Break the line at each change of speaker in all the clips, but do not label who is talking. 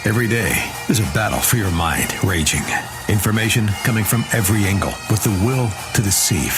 Every day, there's a battle for your mind raging. Information coming from every angle with the will to deceive.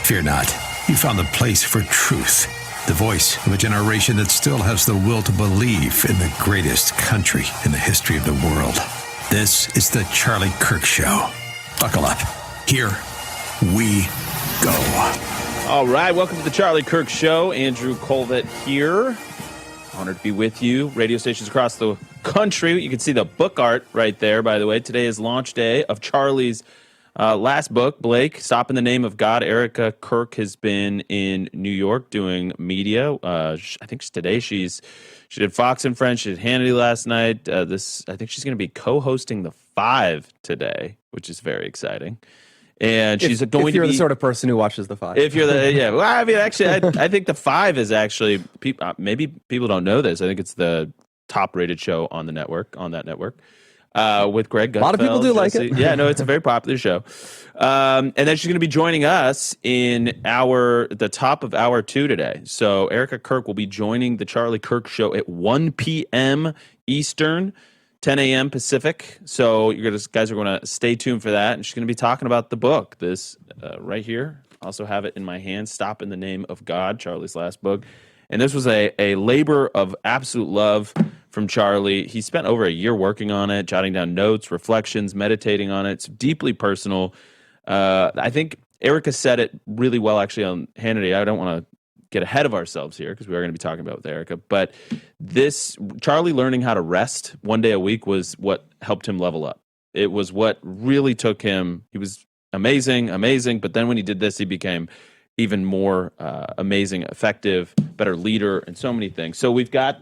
Fear not. You found the place for truth. The voice of a generation that still has the will to believe in the greatest country in the history of the world. This is the Charlie Kirk Show. Buckle up. Here we go.
All right, welcome to the Charlie Kirk Show. Andrew Kolvet here. Honored to be with you. Radio stations across the country. You can see the book art right there, by the way. Today is launch day of Charlie's last book, Blake, Stop in the Name of God. Erica Kirk has been in New York doing media. I think today she did Fox and Friends. She did Hannity last night. I think she's going to be co-hosting The Five today, which is very exciting. And she's going to be...
If you're the sort of person who watches The Five.
If you're the... Yeah. Well, I mean, actually, I think The Five is actually... maybe people don't know this. I think it's the top-rated show on the network, on that network, with Greg Gutfeld.
A lot of people do like it.
Yeah, no, it's a very popular show. And then she's going to be joining us in the top of hour 2 today. So Erica Kirk will be joining the Charlie Kirk Show at 1 p.m. Eastern, 10 a.m. Pacific. So you guys are going to stay tuned for that. And she's going to be talking about the book. This right here. Also have it in my hand. Stop in the Name of God, Charlie's last book. And this was a labor of absolute love from Charlie. He spent over a year working on it, jotting down notes, reflections, meditating on it. It's deeply personal. I think Erica said it really well, actually, on Hannity. I don't want to get ahead of ourselves here because we are going to be talking about with Erica. But Charlie learning how to rest one day a week was what helped him level up. It was what really took him. He was amazing. But then when he did this, he became even more amazing, effective, better leader, and so many things. So we've got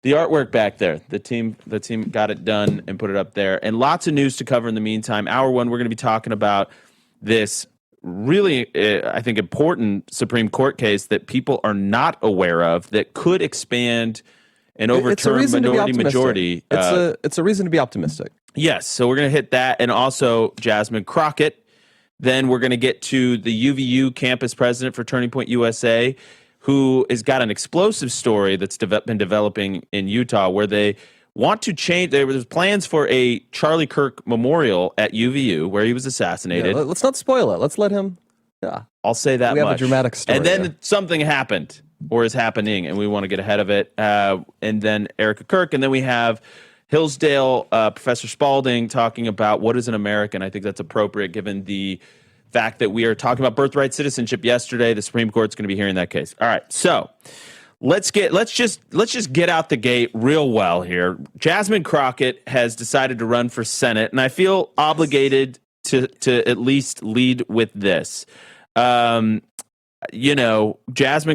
the artwork back there. The team got it done and put it up there. And lots of news to cover in the meantime. Hour 1, we're going to be talking about this really, I think, important Supreme Court case that people are not aware of that could expand and overturn minority majority.
It's a reason to be optimistic.
Yes, so we're going to hit that, and also Jasmine Crockett. Then we're going to get to the UVU campus president for Turning Point USA, who has got an explosive story that's been developing in Utah, where they want to change. There's plans for a Charlie Kirk memorial at UVU, where he was assassanated.
Yeah, let's not spoil it. Let's let him. Yeah,
I'll say that much.
We have a dramatic story.
And then something happened, or is happening, and we want to get ahead of it. And then Erica Kirk, and then we have Hillsdale Professor Spalding talking about what is an American. I think that's appropriate given the fact that we are talking about birthright citizenship yesterday. The Supreme Court's going to be hearing that case. All right, so let's just get out the gate real well here. Jasmine Crockett has decided to run for Senate, and I feel obligated to at least lead with this. Jasmine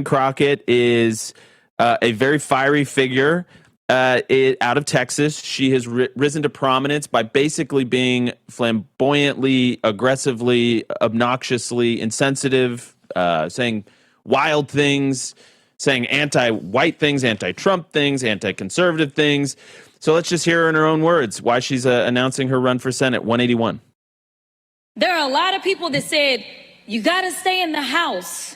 Crockett is a very fiery figure. Out of Texas. She has risen to prominence by basically being flamboyantly, aggressively, obnoxiously insensitive, saying wild things, saying anti-white things, anti-Trump things, anti-conservative things. So let's just hear her in her own words why she's announcing her run for Senate, 181.
There are a lot of people that said, you got to stay in the House.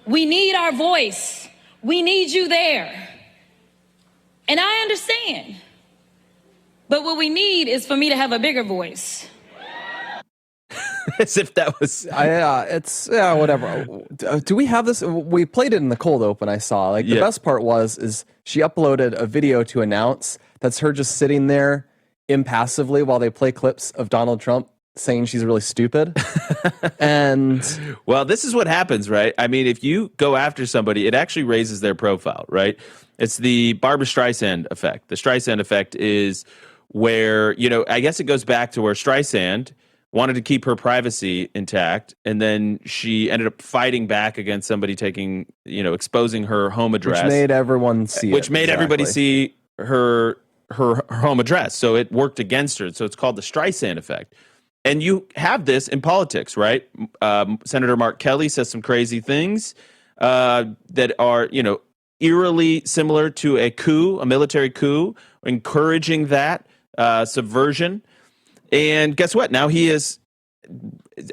We need our voice. We need you there. And I understand. But what we need is for me to have a bigger voice.
As if that was...
whatever. Do we have this? We played it in the cold open, I saw. The best part is she uploaded a video to announce that's her just sitting there impassively while they play clips of Donald Trump saying she's really stupid. And
well, this is what happens, right? I mean, if you go after somebody, it actually raises their profile, right? It's the Barbra Streisand effect. The Streisand effect is where, I guess it goes back to where Streisand wanted to keep her privacy intact, and then she ended up fighting back against somebody exposing her home address.
Which made everyone see it.
Which made everybody see her home address. So it worked against her. So it's called the Streisand effect. And you have this in politics, right? Senator Mark Kelly says some crazy things that are, eerily similar to a military coup, encouraging that subversion. And guess what? Now he is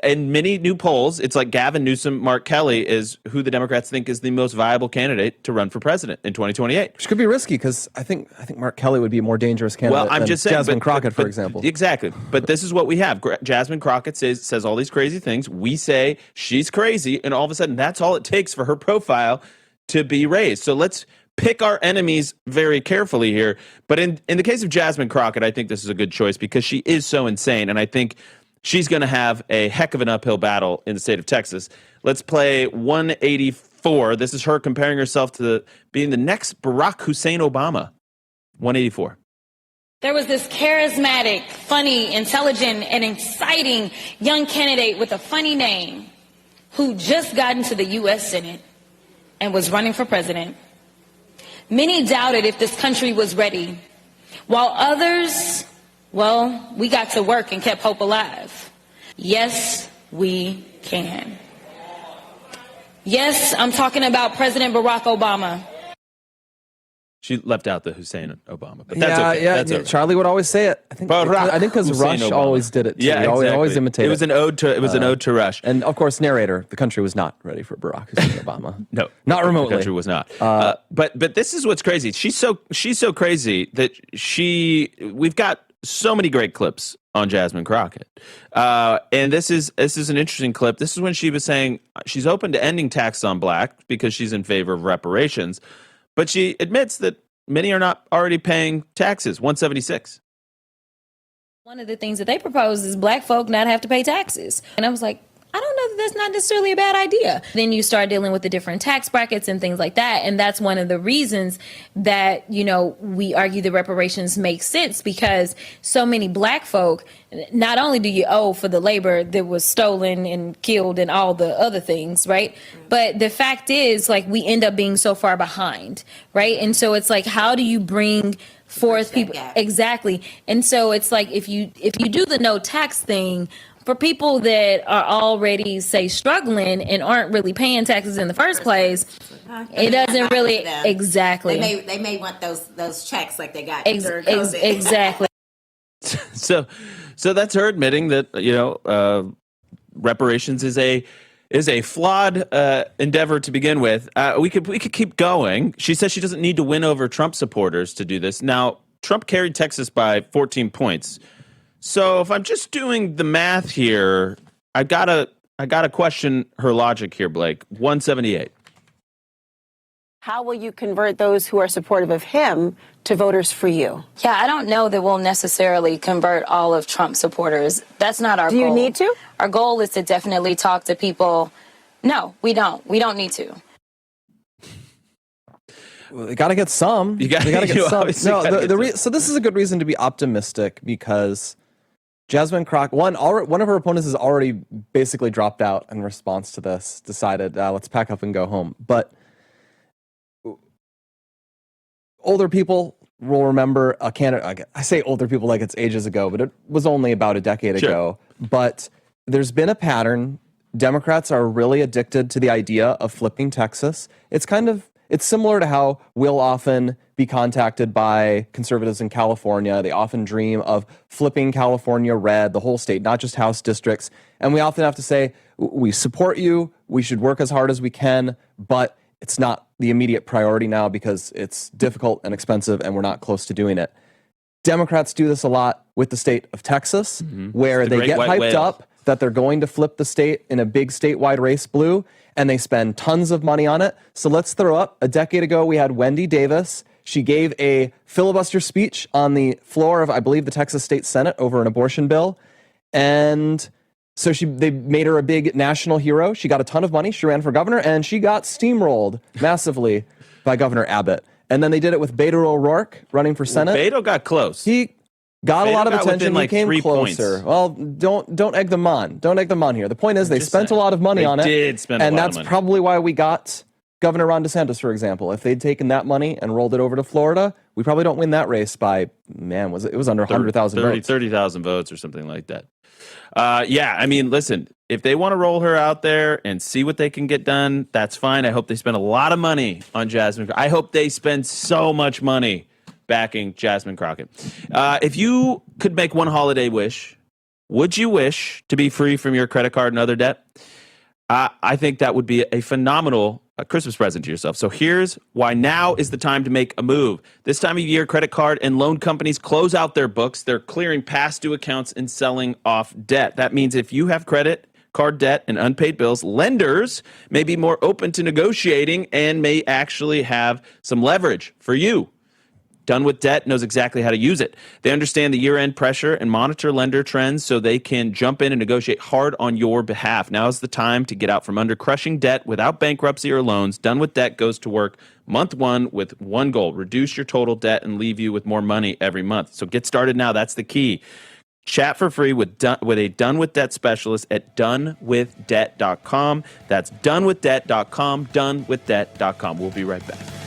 in many new polls, it's like Gavin Newsom, Mark Kelly is who the Democrats think is the most viable candidate to run for president in 2028.
Which could be risky because I think Mark Kelly would be a more dangerous candidate than Jasmine Crockett, for example.
Exactly. But this is what we have. Jasmine Crockett says all these crazy things. We say she's crazy, and all of a sudden that's all it takes for her profile to be raised. So let's pick our enemies very carefully here. But in the case of Jasmine Crockett, I think this is a good choice because she is so insane, and I think she's going to have a heck of an uphill battle in the state of Texas. Let's play 184. This is her comparing herself to being the next Barack Hussein Obama. 184.
There was this charismatic, funny, intelligent, and exciting young candidate with a funny name who just got into the U.S. Senate and was running for president. Many doubted if this country was ready, while others, well, we got to work and kept hope alive. Yes, we can. Yes, I'm talking about President Barack Obama.
She left out the Hussein Obama, but that's okay.
Yeah,
that's okay.
Charlie would always say it. I think because Rush
Obama.
always did it too.
Yeah, exactly.
always imitated.
It was an ode to Rush.
And of course, narrator. The country was not ready for Barack Hussein Obama.
No,
not remotely.
The country was not. But this is what's crazy. She's so crazy that we've got so many great clips on Jasmine Crockett. And this is an interesting clip. This is when she was saying she's open to ending taxes on black because she's in favor of reparations. But she admits that many are not already paying taxes. 176.
One of the things that they propose is black folk not have to pay taxes. And I was like, I don't know that that's not necessarily a bad idea. Then you start dealing with the different tax brackets and things like that. And that's one of the reasons that, we argue the reparations make sense, because so many black folk, not only do you owe for the labor that was stolen and killed and all the other things, right? But the fact is, like, we end up being so far behind, right? And so it's like, how do you bring forth people? Exactly. And so it's like, if you do the no tax thing, for people that are already, say, struggling and aren't really paying taxes in the first place, it doesn't really exactly.
They may want those checks like they got during COVID.
Exactly.
So that's her admitting that reparations is a flawed endeavor to begin with. We could keep going. She says she doesn't need to win over Trump supporters to do this. Now, Trump carried Texas by 14 points. So if I'm just doing the math here, I gotta question her logic here, Blake. 178.
How will you convert those who are supportive of him to voters for you?
Yeah, I don't know that we'll necessarily convert all of Trump supporters. That's not our goal.
Do you need to?
Our goal is to definitely talk to people. No, we don't. We don't need to.
Well, you got to get some. You got to get some. So this is a good reason to be optimistic, because Jasmine Crockett, one of her opponents has already basically dropped out in response to this, decided, let's pack up and go home. But older people will remember a candidate. I say older people like it's ages ago, but it was only about a decade ago. But there's been a pattern. Democrats are really addicted to the idea of flipping Texas. It's similar to how we'll often be contacted by conservatives in California. They often dream of flipping California red, the whole state, not just House districts. And we often have to say, we support you, we should work as hard as we can, but it's not the immediate priority now because it's difficult and expensive and we're not close to doing it. Democrats do this a lot with the state of Texas, where they get hyped up that they're going to flip the state in a big statewide race blue, and they spend tons of money on it. So let's throw up, a decade ago, we had Wendy Davis. She gave a filibuster speech on the floor of, I believe, the Texas State Senate over an abortion bill. And so they made her a big national hero. She got a ton of money. She ran for governor, and she got steamrolled massively by Governor Abbott. And then they did it with Beto O'Rourke running for Senate.
Beto got close.
He got a lot of attention.
Like
he came
3
closer.
points.
Well, don't egg them on. Don't egg them on here. The point is they spent a lot of money on it.
They did spend a lot of money.
And that's probably why we got Governor Ron DeSantis, for example. If they'd taken that money and rolled it over to Florida, we probably don't win that race by, it was under 100,000 votes.
30,000 votes or something like that. Yeah, I mean, listen, if they want to roll her out there and see what they can get done, that's fine. I hope they spend a lot of money on Jasmine. I hope they spend so much money backing Jasmine Crockett. If you could make one holiday wish Would you wish to be free from your credit card and other debt? I think that would be a phenomenal Christmas present to yourself. So here's why now is the time to make a move. This time of year, credit card and loan companies close out their books. They're clearing past due accounts and selling off debt. That means if you have credit card debt and unpaid bills, lenders may be more open to negotiating and may actually have some leverage for you. Done with Debt knows exactly how to use it. They understand the year-end pressure and monitor lender trends so they can jump in and negotiate hard on your behalf. Now is the time to get out from under crushing debt without bankruptcy or loans. Done with Debt goes to work month one with one goal: reduce your total debt and leave you with more money every month. So get started now. That's the key. Chat for free with a Done With Debt specialist at donewithdebt.com. That's donewithdebt.com, donewithdebt.com. We'll be right back.